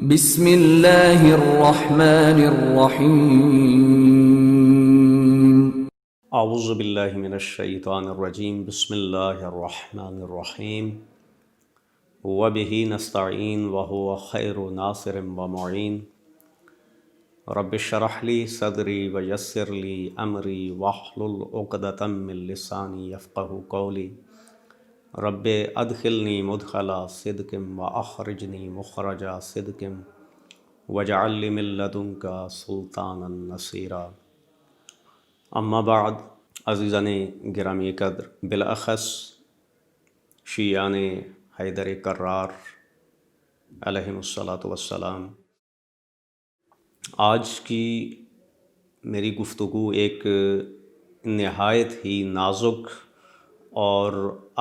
بسم اللہ الرحمن الرحیم۔ اعوذ باللہ من الشیطان الرجیم، بسم اللہ الرحمن الرحیم، وبہ نستعین وہو خیر ناصر ومعین، رب اشرح لی صدری ویسر لی امری واحلل عقدۃ من لسانی یفقہوا قولی، رب ادخلنی مدخل صدق واخرجنی مخرج صدق واجعل لی من لدنک سلطانا نصیرا۔ اما بعد، عزیزان گرامی قدر، بالاخص شیعان حیدر کرار علیہم الصلاۃ والسلام، آج کی میری گفتگو ایک نہایت ہی نازک اور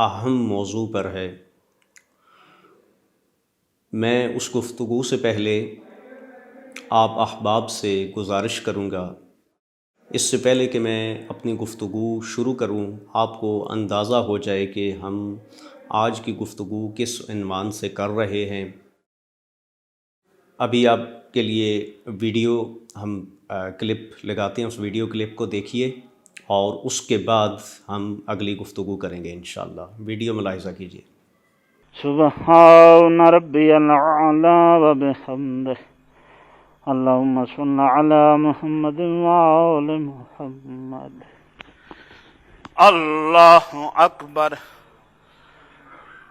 اہم موضوع پر ہے۔ میں اس گفتگو سے پہلے آپ احباب سے گزارش کروں گا، اس سے پہلے کہ میں اپنی گفتگو شروع کروں، آپ کو اندازہ ہو جائے کہ ہم آج کی گفتگو کس عنوان سے کر رہے ہیں۔ ابھی آپ کے لیے ویڈیو ہم کلپ لگاتے ہیں، اس ویڈیو کلپ کو دیکھیے اور اس کے بعد ہم اگلی گفتگو کریں گے انشاءاللہ۔ ویڈیو ملاحظہ کیجیے۔ سبحان ربی العلی و بحمدہ، اللہم صل علی محمد وآل محمد۔ اللہ اکبر،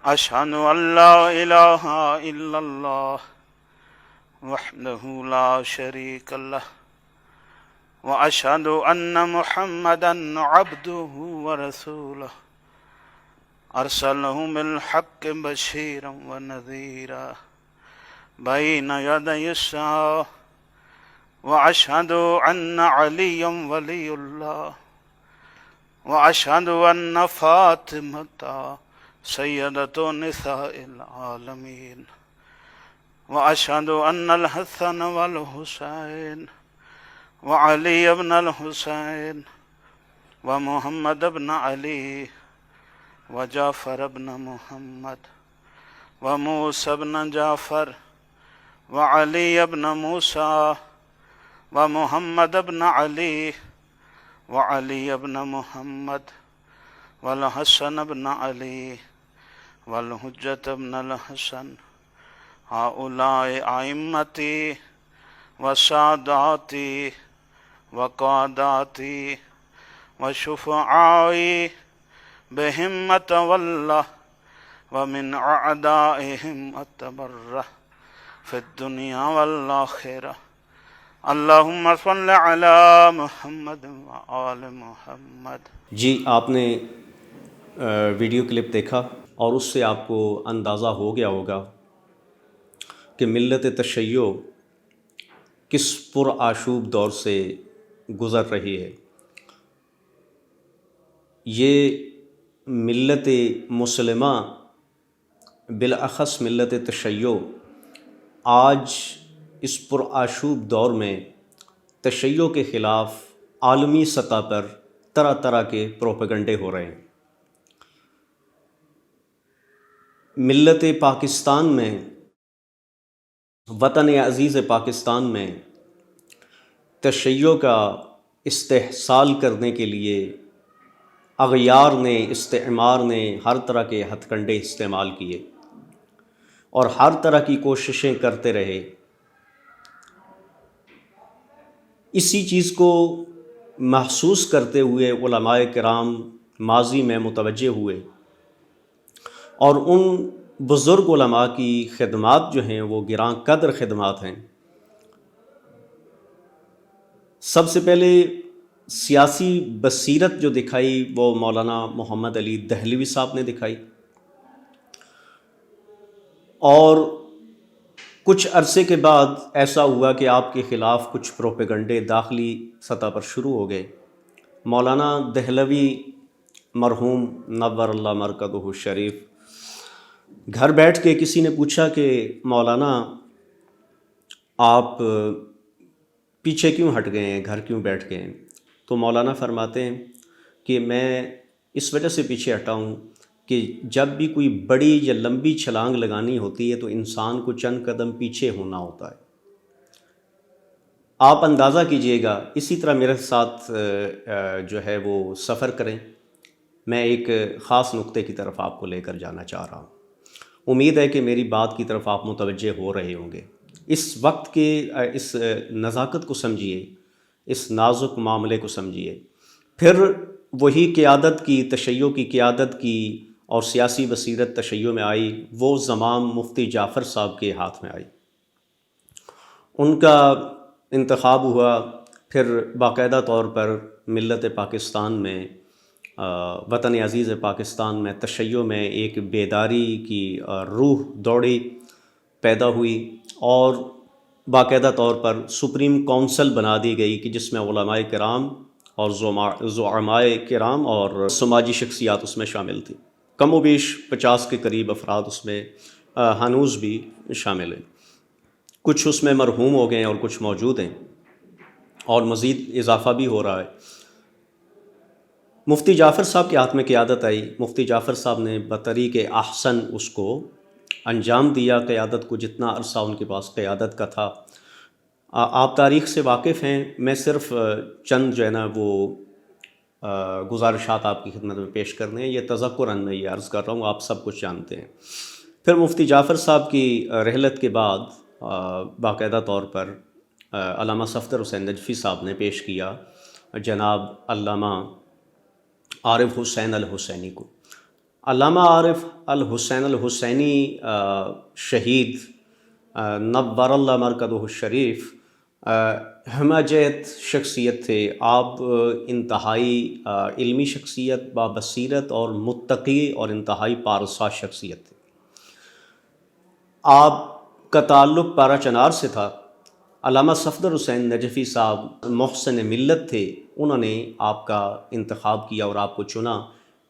اشہد ان لا الہ الا اللہ وحدہ لا شریک لہ، واشہد ان محمدا عبدہ ورسولہ، ارسلہ بالحق بشیرا ونذیرا بین یدی الساعة، واشہد ان علیا ولی اللہ، واشہد ان فاطمۃ سیدۃ نساء العالمین، واشہد ان الحسن والحسین وعلی ابن الحسین ومحمد ابن علی وجعفر ابن محمد وموسى ابن جعفر وعلي ابن موسى ومحمد ابن علي وعلي ابن محمد والحسن ابن علي والحجة ابن الحسن، هؤلاء أئمتي وساداتي وقاداتي وشفعائي بہمت واللہ ومن اعدائہم اتبرہ فی الدنیا والآخرہ، اللہم صل علی محمد وآل محمد۔ جی، آپ نے ویڈیو کلپ دیکھا اور اس سے آپ کو اندازہ ہو گیا ہوگا کہ ملت تشیع کس پرآشوب دور سے گزر رہی ہے۔ یہ ملت مسلمہ، بالاخص ملت تشیع، آج اس پرآشوب دور میں تشیع کے خلاف عالمی سطح پر طرح طرح کے پروپیگنڈے ہو رہے ہیں۔ ملت پاکستان میں، وطن عزیز پاکستان میں تشیع کا استحصال کرنے کے لیے اغیار نے، استعمار نے ہر طرح کے ہتھ کنڈے استعمال کیے اور ہر طرح کی کوششیں کرتے رہے۔ اسی چیز کو محسوس کرتے ہوئے علماء کرام ماضی میں متوجہ ہوئے اور ان بزرگ علماء کی خدمات جو ہیں وہ گراں قدر خدمات ہیں۔ سب سے پہلے سیاسی بصیرت جو دکھائی وہ مولانا محمد علی دہلوی صاحب نے دکھائی، اور کچھ عرصے کے بعد ایسا ہوا کہ آپ کے خلاف کچھ پروپیگنڈے داخلی سطح پر شروع ہو گئے۔ مولانا دہلوی مرحوم نور اللہ مرکزہ الشریف، گھر بیٹھ کے کسی نے پوچھا کہ مولانا آپ پیچھے کیوں ہٹ گئے ہیں، گھر کیوں بیٹھ گئے ہیں؟ تو مولانا فرماتے ہیں کہ میں اس وجہ سے پیچھے ہٹا ہوں کہ جب بھی کوئی بڑی یا لمبی چھلانگ لگانی ہوتی ہے تو انسان کو چند قدم پیچھے ہونا ہوتا ہے۔ آپ اندازہ کیجئے گا، اسی طرح میرے ساتھ جو ہے وہ سفر کریں۔ میں ایک خاص نقطے کی طرف آپ کو لے کر جانا چاہ رہا ہوں، امید ہے کہ میری بات کی طرف آپ متوجہ ہو رہے ہوں گے۔ اس وقت کے اس نزاکت کو سمجھیے، اس نازک معاملے کو سمجھیے۔ پھر وہی قیادت کی، تشیع کی قیادت کی اور سیاسی بصیرت تشیع میں آئی، وہ زمام مفتی جعفر صاحب کے ہاتھ میں آئی۔ ان کا انتخاب ہوا، پھر باقاعدہ طور پر ملت پاکستان میں، وطن عزیز پاکستان میں تشیع میں ایک بیداری کی روح دوڑی، پیدا ہوئی، اور باقاعدہ طور پر سپریم کونسل بنا دی گئی کہ جس میں علماء کرام اور زعماء کرام اور سماجی شخصیات اس میں شامل تھیں۔ کم و بیش 50 کے قریب افراد اس میں ہنوز بھی شامل ہیں۔ کچھ اس میں مرحوم ہو گئے ہیں اور کچھ موجود ہیں، اور مزید اضافہ بھی ہو رہا ہے۔ مفتی جعفر صاحب کے ہاتھ میں قیادت آئی، مفتی جعفر صاحب نے بطریق احسن اس کو انجام دیا، قیادت کو، جتنا عرصہ ان کے پاس قیادت کا تھا۔ آپ تاریخ سے واقف ہیں، میں صرف چند جو ہے نا وہ گزارشات آپ کی خدمت میں پیش کرنے ہیں، یہ تذکراً میں یہ عرض کر رہا ہوں، آپ سب کچھ جانتے ہیں۔ پھر مفتی جعفر صاحب کی رحلت کے بعد باقاعدہ طور پر علامہ صفدر حسین نجفی صاحب نے پیش کیا جناب علامہ عارف حسین الحسینی کو۔ علامہ عارف الحسین الحسینی شہید نور اللہ مرکزہ الشریف ہمہ-جہت شخصیت تھے۔ آپ انتہائی علمی شخصیت، بابصیرت اور متقی اور انتہائی پارسا شخصیت تھے۔ آپ کا تعلق پارا چنار سے تھا۔ علامہ صفدر حسین نجفی صاحب محسن ملت تھے، انہوں نے آپ کا انتخاب کیا اور آپ کو چنا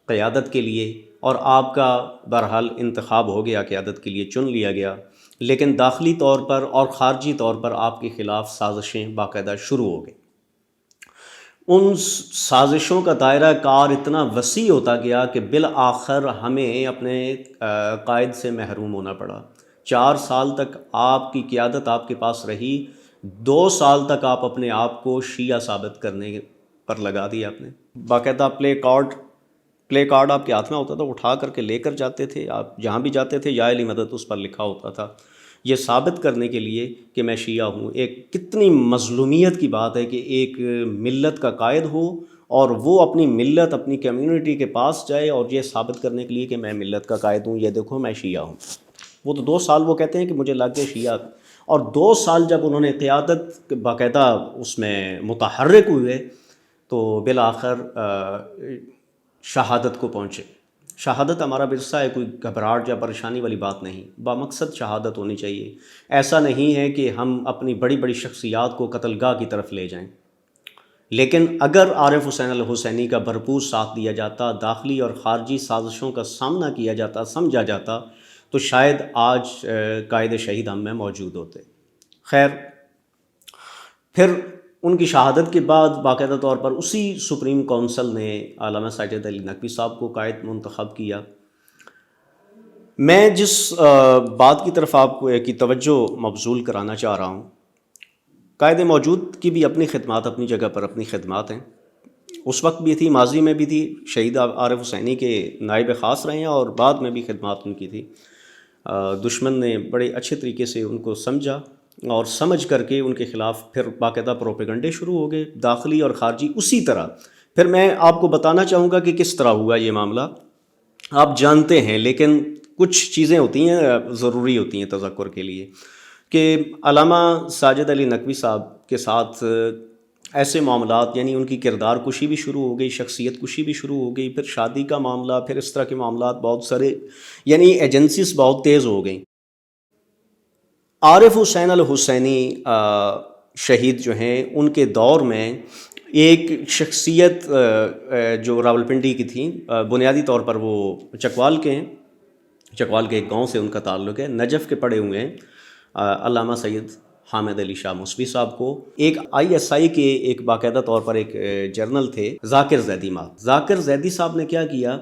قیادت کے لیے، اور آپ کا بہرحال انتخاب ہو گیا، قیادت کے لیے چن لیا گیا۔ لیکن داخلی طور پر اور خارجی طور پر آپ کے خلاف سازشیں باقاعدہ شروع ہو گئیں۔ ان سازشوں کا دائرہ کار اتنا وسیع ہوتا گیا کہ بالآخر ہمیں اپنے قائد سے محروم ہونا پڑا۔ 4 سال تک آپ کی قیادت آپ کے پاس رہی، 2 سال تک آپ اپنے آپ کو شیعہ ثابت کرنے پر لگا دیا آپ نے۔ باقاعدہ پلے کارڈ آپ کے ہاتھ میں ہوتا تھا، اٹھا کر کے لے کر جاتے تھے، آپ جہاں بھی جاتے تھے یا علی مدد اس پر لکھا ہوتا تھا، یہ ثابت کرنے کے لیے کہ میں شیعہ ہوں۔ ایک کتنی مظلومیت کی بات ہے کہ ایک ملت کا قائد ہو اور وہ اپنی ملت، اپنی کمیونٹی کے پاس جائے اور یہ ثابت کرنے کے لیے کہ میں ملت کا قائد ہوں، یہ دیکھو میں شیعہ ہوں۔ وہ تو 2 سال وہ کہتے ہیں کہ مجھے لگ گئے شیعہ، اور 2 سال جب انہوں نے قیادت باقاعدہ اس میں متحرک ہوئے تو بالآخر شہادت کو پہنچے۔ شہادت ہمارا ورثہ ہے، کوئی گھبراہٹ یا پریشانی والی بات نہیں، بامقصد شہادت ہونی چاہیے۔ ایسا نہیں ہے کہ ہم اپنی بڑی بڑی شخصیات کو قتل گاہ کی طرف لے جائیں، لیکن اگر عارف حسین الحسینی کا بھرپور ساتھ دیا جاتا، داخلی اور خارجی سازشوں کا سامنا کیا جاتا، سمجھا جاتا، تو شاید آج قائد شہید ہم میں موجود ہوتے۔ خیر، پھر ان کی شہادت کے بعد باقاعدہ طور پر اسی سپریم کونسل نے علامہ ساجد علی نقوی صاحب کو قائد منتخب کیا۔ میں جس بات کی طرف آپ کی توجہ مبذول کرانا چاہ رہا ہوں، قائد موجود کی بھی اپنی خدمات، اپنی جگہ پر اپنی خدمات ہیں، اس وقت بھی تھی، ماضی میں بھی تھی، شہید عارف حسینی کے نائب خاص رہے ہیں اور بعد میں بھی خدمات ان کی تھی۔ دشمن نے بڑے اچھے طریقے سے ان کو سمجھا اور سمجھ کر کے ان کے خلاف پھر باقاعدہ پروپیگنڈے شروع ہو گئے، داخلی اور خارجی اسی طرح۔ پھر میں آپ کو بتانا چاہوں گا کہ کس طرح ہوا یہ معاملہ، آپ جانتے ہیں، لیکن کچھ چیزیں ہوتی ہیں ضروری ہوتی ہیں تذکر کے لیے، کہ علامہ ساجد علی نقوی صاحب کے ساتھ ایسے معاملات، یعنی ان کی کردار کشی بھی شروع ہو گئی، شخصیت کشی بھی شروع ہو گئی، پھر شادی کا معاملہ، پھر اس طرح کے معاملات بہت سارے، یعنی ایجنسیز بہت تیز ہو گئیں۔ عارف حسین الحسینی شہید جو ہیں، ان کے دور میں ایک شخصیت جو راولپنڈی کی تھی، بنیادی طور پر وہ چکوال کے ہیں، چکوال کے ایک گاؤں سے ان کا تعلق ہے، نجف کے پڑھے ہوئے ہیں، علامہ سید حامد علی شاہ موسوی صاحب کو۔ ایک ISI کے ایک باقاعدہ طور پر ایک جرنل تھے ذاکر زیدی ذاکر زیدی صاحب نے کیا کیا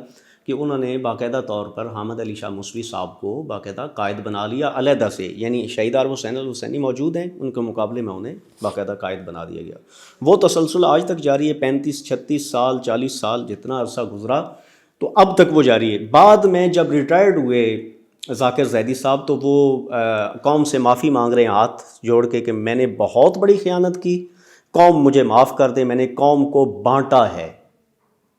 کہ انہوں نے باقاعدہ طور پر حامد علی شاہ موسوی صاحب کو باقاعدہ قائد بنا لیا علیحدہ سے، یعنی شہید عارف حسین الحسینی موجود ہیں، ان کے مقابلے میں انہیں باقاعدہ قائد بنا دیا گیا۔ وہ تسلسل آج تک جاری ہے، 35 36 سال 40 سال جتنا عرصہ گزرا تو اب تک وہ جاری ہے۔ بعد میں جب ریٹائرڈ ہوئے ذاکر زیدی صاحب تو وہ قوم سے معافی مانگ رہے ہیں ہاتھ جوڑ کے کہ میں نے بہت بڑی خیانت کی، قوم مجھے معاف کر دے، میں نے قوم کو بانٹا ہے،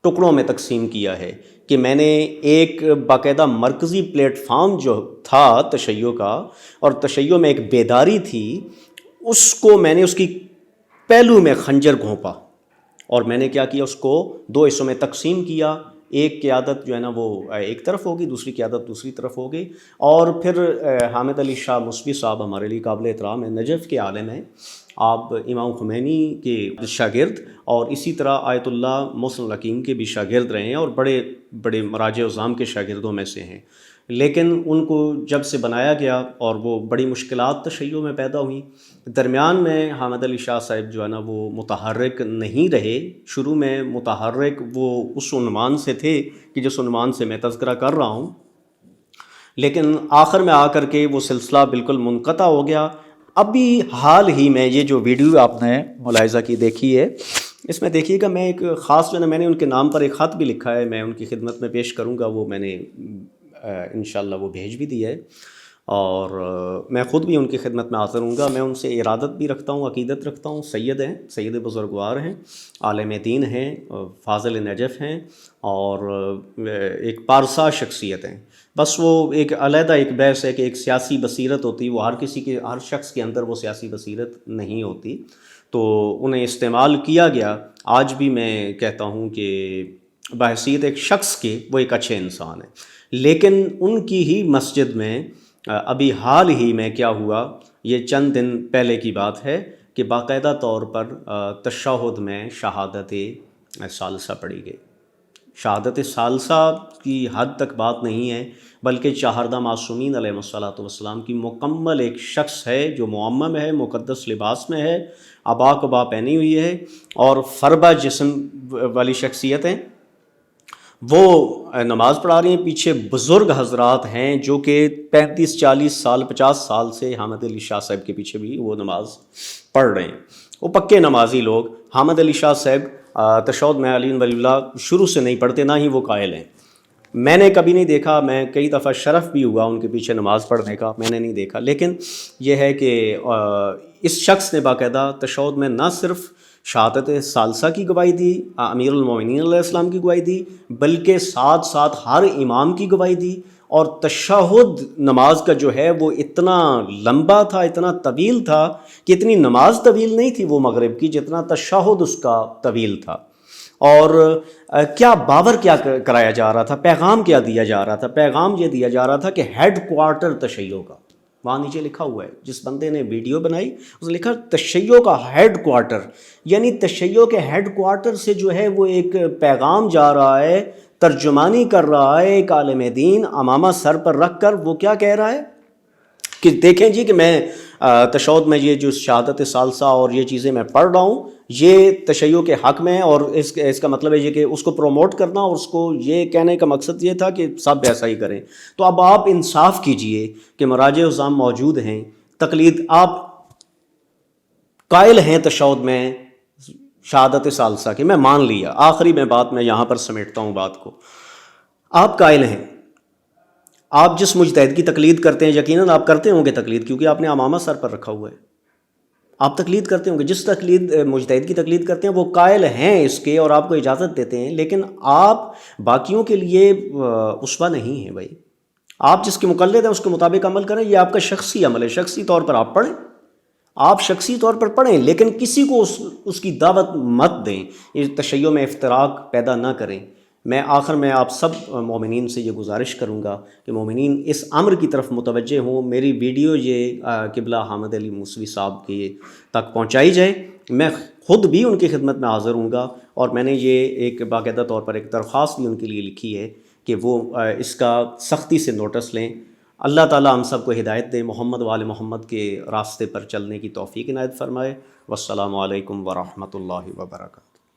ٹکڑوں میں تقسیم کیا ہے، کہ میں نے ایک باقاعدہ مرکزی پلیٹ فارم جو تھا تشیع کا، اور تشیع میں ایک بیداری تھی، اس کو میں نے اس کی پہلو میں خنجر گھونپا، اور میں نے کیا کیا، اس کو 2 حصوں میں تقسیم کیا۔ ایک قیادت جو ہے نا وہ ایک طرف ہوگی، دوسری قیادت دوسری طرف ہوگی۔ اور پھر حامد علی شاہ موسوی صاحب ہمارے لیے قابل احترام ہیں، نجف کے عالم ہیں، آپ امام خمینی کے شاگرد اور اسی طرح آیت اللہ محسن الحکیم کے بھی شاگرد رہے ہیں، اور بڑے بڑے مراجع عظام کے شاگردوں میں سے ہیں۔ لیکن ان کو جب سے بنایا گیا اور وہ بڑی مشکلات تشیع میں پیدا ہوئیں، درمیان میں حامد علی شاہ صاحب جو ہے نا وہ متحرک نہیں رہے۔ شروع میں متحرک وہ اس عنوان سے تھے کہ جس عنوان سے میں تذکرہ کر رہا ہوں، لیکن آخر میں آ کر کے وہ سلسلہ بالکل منقطع ہو گیا۔ ابھی حال ہی میں یہ جو ویڈیو آپ نے ملاحظہ کی دیکھی ہے، اس میں دیکھیے گا میں ایک خاص جو ہے نا میں نے ان کے نام پر ایک خط بھی لکھا ہے، میں ان کی خدمت میں پیش کروں گا، وہ میں نے انشاءاللہ وہ بھیج بھی دی ہے، اور میں خود بھی ان کی خدمت میں حاضر ہوں گا۔ میں ان سے ارادت بھی رکھتا ہوں، عقیدت رکھتا ہوں، سید ہیں، سید بزرگوار ہیں، عالم دین ہیں، فاضل نجف ہیں، اور ایک پارسا شخصیت ہیں۔ بس وہ ایک علیحدہ ایک بحث ہے کہ ایک سیاسی بصیرت ہوتی، وہ ہر شخص کے اندر وہ سیاسی بصیرت نہیں ہوتی، تو انہیں استعمال کیا گیا۔ آج بھی میں کہتا ہوں کہ بحیثیت ایک شخص کے وہ ایک اچھے انسان ہیں، لیکن ان کی ہی مسجد میں ابھی حال ہی میں کیا ہوا، یہ چند دن پہلے کی بات ہے کہ باقاعدہ طور پر تشہد میں شہادت ثالثہ پڑھی گئی۔ شہادت ثالثہ کی حد تک بات نہیں ہے، بلکہ چہاردہ معصومین علیہ الصلوۃ والسلام کی مکمل ایک شخص ہے جو معمم ہے، مقدس لباس میں ہے، عبا قبا پہنی ہوئی ہے، اور فربہ جسم والی شخصیت ہیں، وہ نماز پڑھا رہی ہیں۔ پیچھے بزرگ حضرات ہیں جو کہ 35 40 سال 50 سال سے حامد علی شاہ صاحب کے پیچھے بھی وہ نماز پڑھ رہے ہیں، وہ پکے نمازی لوگ۔ حامد علی شاہ صاحب تشہد میں علی ولی اللہ شروع سے نہیں پڑھتے، نہ ہی وہ قائل ہیں۔ میں نے کبھی نہیں دیکھا، میں کئی دفعہ شرف بھی ہوا ان کے پیچھے نماز پڑھنے کا، میں نے نہیں دیکھا، لیکن یہ ہے کہ اس شخص نے باقاعدہ تشہد میں نہ صرف شہادت ثالثہ کی گواہی دی، امیر المومنین علیہ السلام کی گواہی دی، بلکہ ساتھ ساتھ ہر امام کی گواہی دی۔ اور تشہد نماز کا جو ہے وہ اتنا لمبا تھا، اتنا طویل تھا کہ اتنی نماز طویل نہیں تھی وہ مغرب کی جتنا تشہد اس کا طویل تھا۔ اور کیا باور کیا کرایا جا رہا تھا، پیغام کیا دیا جا رہا تھا؟ پیغام یہ دیا جا رہا تھا کہ ہیڈ کوارٹر تشیع کا، وہاں نیچے لکھا ہوا ہے، جس بندے نے ویڈیو بنائی اس نے لکھا تشیع کا ہیڈ کوارٹر، یعنی تشیع کے ہیڈ کوارٹر سے جو ہے وہ ایک پیغام جا رہا ہے، ترجمانی کر رہا ہے ایک عالم دین امامہ سر پر رکھ کر۔ وہ کیا کہہ رہا ہے کہ دیکھیں جی کہ میں تشہد میں یہ جو شہادت ثالثہ اور یہ چیزیں میں پڑھ رہا ہوں یہ تشیع کے حق میں، اور اس کا مطلب ہے یہ کہ اس کو پروموٹ کرنا، اور اس کو یہ کہنے کا مقصد یہ تھا کہ سب ایسا ہی کریں۔ تو اب آپ انصاف کیجئے کہ مراجع عظام موجود ہیں، تقلید آپ قائل ہیں تشہد میں شہادت ثالثہ کی، میں مان لیا، آخری میں بات میں یہاں پر سمیٹتا ہوں بات کو، آپ قائل ہیں، آپ جس مجتہد کی تقلید کرتے ہیں، یقیناً آپ کرتے ہوں گے تقلید، کیونکہ آپ نے امامہ سر پر رکھا ہوا ہے، آپ تقلید کرتے ہوں گے، جس مجتہد کی تقلید کرتے ہیں وہ قائل ہیں اس کے اور آپ کو اجازت دیتے ہیں، لیکن آپ باقیوں کے لیے اسوہ نہیں ہیں۔ بھائی آپ جس کے مقلد ہیں اس کے مطابق عمل کریں، یہ آپ کا شخصی عمل ہے، شخصی طور پر آپ پڑھیں، آپ شخصی طور پر پڑھیں، لیکن کسی کو اس کی دعوت مت دیں، اس تشیع میں افتراق پیدا نہ کریں۔ میں آخر میں آپ سب مومنین سے یہ گزارش کروں گا کہ مومنین اس امر کی طرف متوجہ ہوں، میری ویڈیو یہ قبلہ حامد علی موسوی صاحب کے تک پہنچائی جائے، میں خود بھی ان کی خدمت میں حاضر ہوں گا، اور میں نے یہ ایک باقاعدہ طور پر ایک درخواست بھی ان کے لیے لکھی ہے کہ وہ اس کا سختی سے نوٹس لیں۔ اللہ تعالیٰ ہم سب کو ہدایت دے، محمد وآل محمد کے راستے پر چلنے کی توفیق عنایت فرمائے۔ والسلام علیکم ورحمۃ اللہ وبرکاتہ۔